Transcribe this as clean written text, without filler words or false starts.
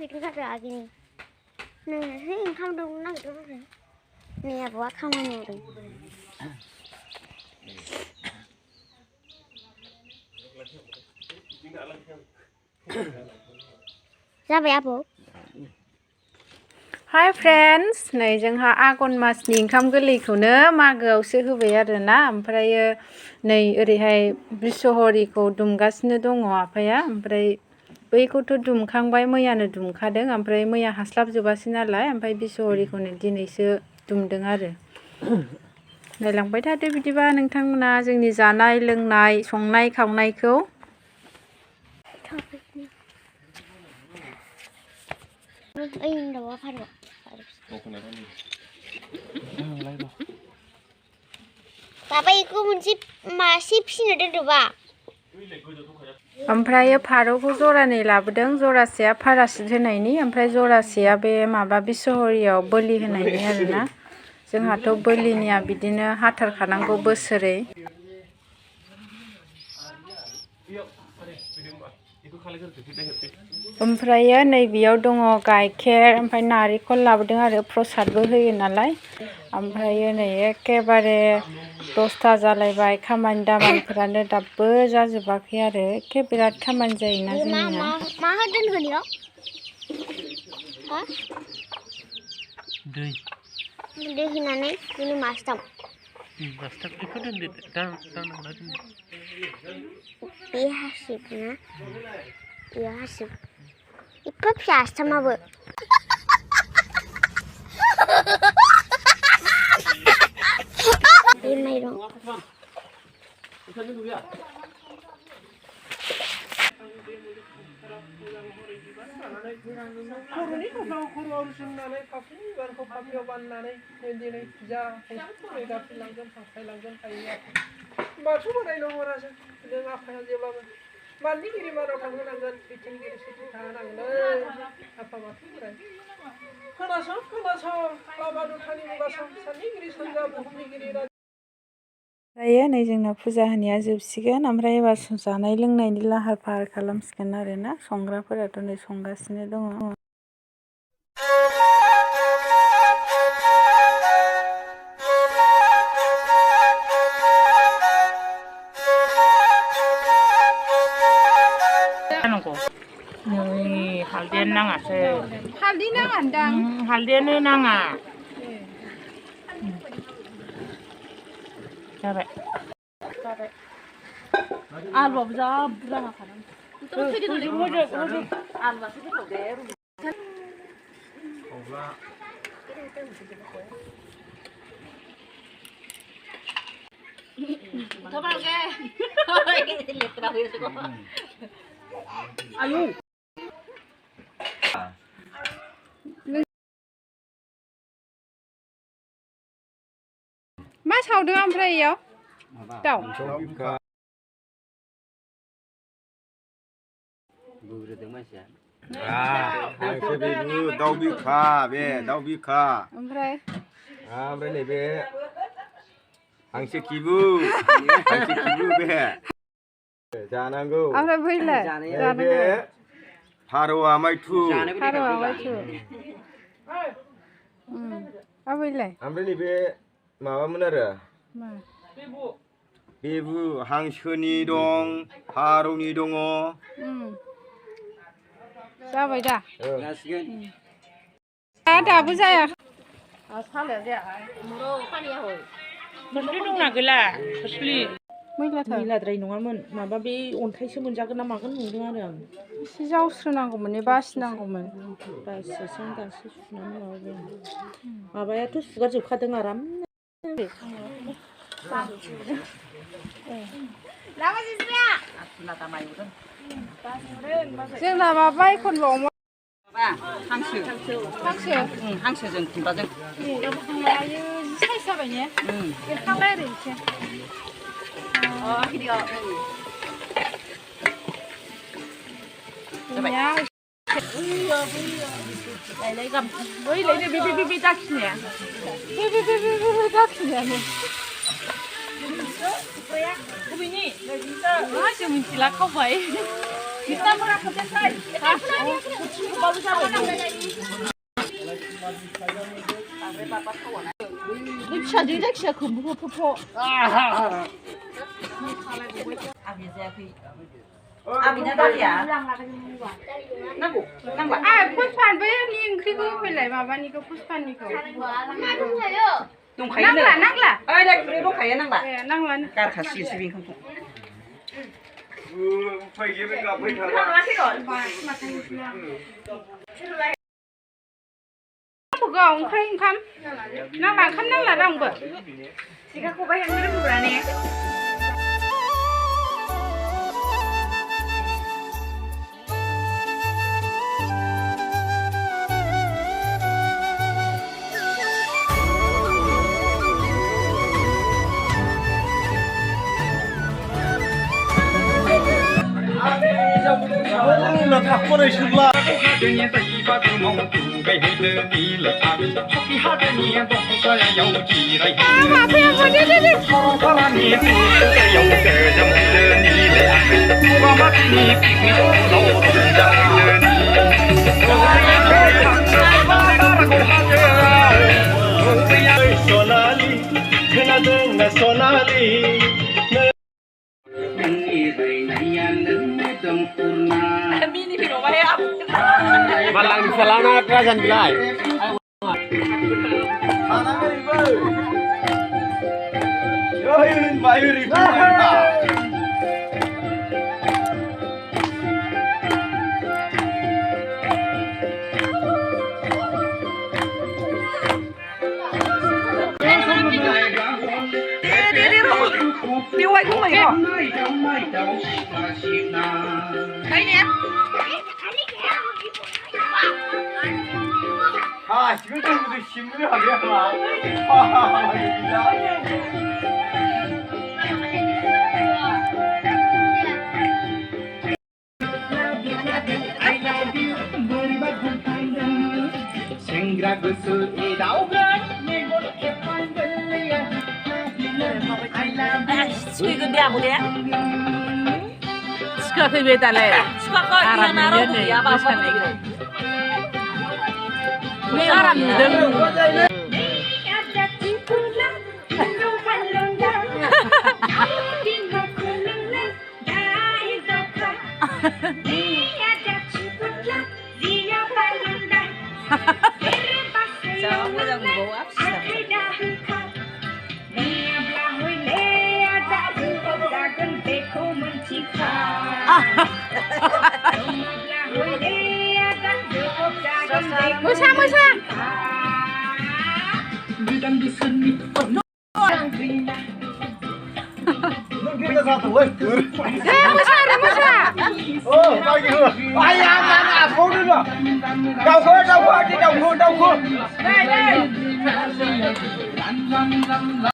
nagitin ka lagi ni. Nih, kamu dong nagitin. Nih, buat kamu nih. Siapa ya, Bu? Hi friends, नै जोंहा आघन मासनि ओंखाम गोरलैखौनो मागोआवसो होबाय आरोना ओमफ्रायो नै ओरैहाय बिसहरिखौ दुमगासिनो दङ आफाया ओमफ्राय बैखौथ' दुमखांबाय मैयानो दुमखादों ओमफ्राय मैया हास्लाबजोबासै नालाय ओमफ्राय बिसहरिखौनो दिनैसो दुमदों आरो नायलांबाय थादो बिदिबा नोंथांमोना जोंनि जानाय लोंनाय संनाय खावनायखौ Papa iku masih फिसिनो दोनदोंबा ओमफ्राय फारौखौ जरानै लाबोदों जरासेया फारासिट होनायनि ओमफ्राय जरासेया बे माबा बिसहरियाव बोलि होनायनि आरोना जोंहाथ' बोलिनिया बिदिनो हाथारखानांगौ बोसोरै ओमफ्रायो नैबेयाव दङ गाइखेर ओमफ्राय नारेंखल लाबोदों आरो प्रसादबो होयो नालाय ओमफ्रायो नै एखेबारे 10ता जालायबाय खामानि दामानिफोरानो दाबो जाजोबाखै आरो एखे बिराद खामानि जायोना जोंनिया मा होदों होनियाव हा दै होनानै बिनि मास्टाम बेखौ दोनदो दांनांला दोनदो बे हासिबना बे हासिब एफा फिसा आस्थामाबो बे माइरं खर'नि दखानाव खर'आव रुजुननानै फाफ्लिनि बिबारखौ फाफ्लियाव बाननानै दिनै जा गाफिनलांगोन हांख्रायलांगोन थायो बाथौ बोरायल' हरासो नों आफाया जेब्लाबो माननिगिरि मानाव थांहोनांगोन बिथिंगिरि सिथि थाहोनांगोनलै आफा बाथौ बोराय खोनासं बाबा दुथानि मुगासं साननिगिरि सानजा बुहुमनिगिरि ओमफ्रायो नै जोंना फुजा होनाया जोबसिगोन ओमफ्राय एबार जानाय लोंनायनि लाहार फाहार खालामसिगोन आरोना संग्राफोराथ' नै संगासिनो दङ हालदैयानो नाङासै हालदै नाङा दां हालदैयानो नाङा जाबाय आलुआबो जा बुरजा हाखादों आलुआसो गोथाव दे आयौ मा सावदों ओमफ्राय इयाव दाउ बुग्रोदों मानसिया हांसो बेबु दाउ बिखा बे दाउ बिखा ओमफ्राय नैबे हांसो खिबु बे जानांगौ ओमफ्राय बैलाय बे फारौआ मैथ्रु बैलाय ओमफ्राय नैबे माबामोन आरो बेबु हांसोनि दं फारौनि दङ जाबाय दा जासिगोन दाबो जाया खोस्लि दंना गैला खोस्लि मैलाद्राय नङामोन माबा बे अन्थाइसो मोनजागोन ना मागोन नंदों आरो आं एसे जावस्रोनांगौमोन बासिनांगौमोन दासो सुनानै माबायाथ' सुगारजोबखादों आराम जोंना माबा एखनबा अमा हांसोजों खुमब्राजों आयो जि साइज जाबाय ने एरखांलाय आरो एसे बै दाखिनाया दाखिनायानो बबेनि जों मिथिला खावबाय Kita merapat 이 피자들 자기야 그 무슨 포포. पुष्पान बै नि ओंख्रिखौ होफैलाय माबानिखौ पुष्पानिखौ दंखायो नांला ओइ दा खुरै दंखायो नांला ए नांला गारखासिगोनसो बे ओंखामखौ फैगोन गाबफैथारबा नांगौ ओंख्रि ओंखाम नांला ओंखाम नांला रावबो सिखा खबाइ हेबनो रोंगौब्रा ने 나 닭발을 실라. 소나리 그나든 나 소나리 mini pino ba ya Malang selana kerasan bilai. Yohin bayuri kita. Điêu ai cũng mày hả? Đây nè. 아, 지금 정도도 신문을 하면 아, Suy dia mu dia. Suka ke beta le. Suka kau dia naruh tu ya apa apa. Aram deng. Jangan macam bawa apa Musa kita satu wes. Musa Oh, pagi hur. Ayam mana? Kau dulu. Kau di kau. đây